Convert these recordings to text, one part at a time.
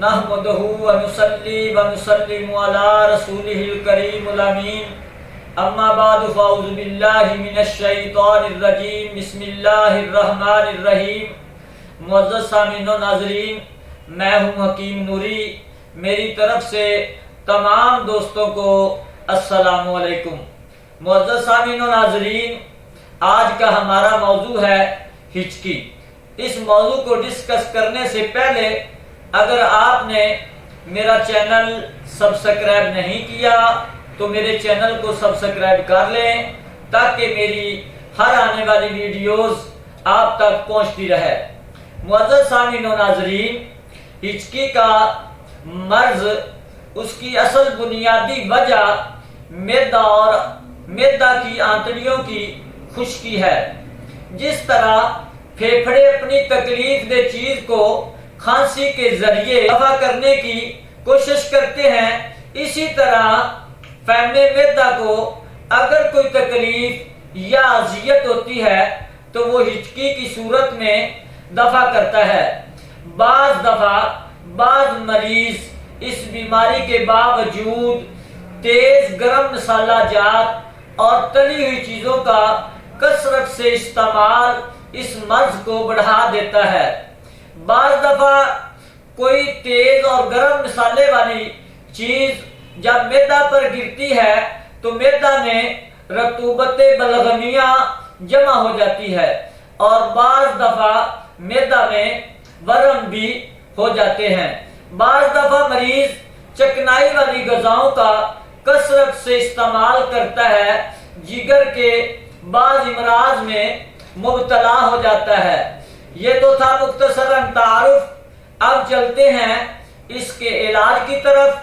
نحمده ونصلي ونسلم على رسوله الكريم الامين اما بعد فاعوذ باللہ من الشیطان الرجیم بسم اللہ الرحمن الرحیم۔ معزز سامعین و ناظرین، میں ہوں حکیم نوری، میری طرف سے تمام دوستوں کو السلام علیکم۔ معزز سامعین و ناظرین، آج کا ہمارا موضوع ہے ہچکی۔ اس موضوع کو ڈسکس کرنے سے پہلے اگر آپ نے میرا چینل سبسکرائب نہیں کیا تو میرے چینل کو سبسکرائب کر لیں تاکہ میری ہر آنے والی ویڈیوز آپ تک پہنچتی رہے۔ معزز سامعین و ناظرین، ہچکی کا مرض، اس کی اصل بنیادی وجہ معدہ اور معدہ کی آنتڑیوں کی خشکی ہے۔ جس طرح پھیپھڑے اپنی تکلیف دہ چیز کو کھانسی کے ذریعے دفع کرنے کی کوشش کرتے ہیں، اسی طرح فہم معدہ کو اگر کوئی تکلیف یا اذیت ہوتی ہے تو وہ ہچکی کی صورت میں دفع کرتا ہے۔ بعض دفعہ بعض مریض اس بیماری کے باوجود تیز گرم مسالہ جات اور تلی ہوئی چیزوں کا کثرت سے استعمال اس مرض کو بڑھا دیتا ہے۔ بعض دفعہ کوئی تیز اور گرم مسالے والی چیز جب معدہ پر گرتی ہے تو معدہ میں رطوبت بلغمیہ جمع ہو جاتی ہے اور بعض دفعہ معدہ میں ورم بھی ہو جاتے ہیں۔ بعض دفعہ مریض چکنائی والی غذاؤں کا کثرت سے استعمال کرتا ہے، جگر کے بعض امراض میں مبتلا ہو جاتا ہے۔ یہ تو تھا مختصراً تعارف، اب چلتے ہیں اس کے علاج کی طرف۔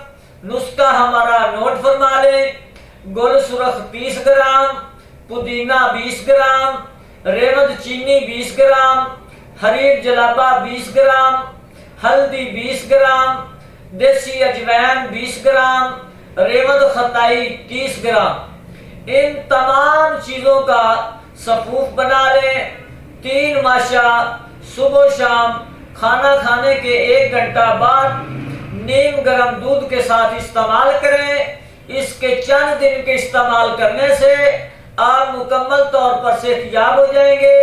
نسخہ ہمارا نوٹ فرما لیں۔ گل سرخ 30 گرام، پودینہ 20 گرام، ریوند چینی 20 گرام، حریر جلابہ 20 گرام، ہلدی 20 گرام، دیسی اجوین 20 گرام، ریوند خطائی 30 گرام۔ ان تمام چیزوں کا صفوف بنا لیں۔ 3 ماشا صبح و شام کھانا کھانے کے 1 گھنٹہ بعد نیم گرم دودھ کے ساتھ استعمال کریں۔ اس کے چند دن کے استعمال کرنے سے آپ مکمل طور پر صحت یاب ہو جائیں گے۔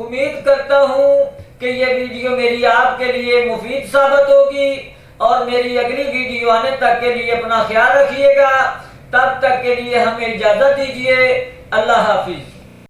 امید کرتا ہوں کہ یہ ویڈیو میری آپ کے لیے مفید ثابت ہوگی اور میری اگلی ویڈیو آنے تک کے لیے اپنا خیال رکھیے گا۔ تب تک کے لیے ہمیں اجازت دیجیے۔ اللہ حافظ۔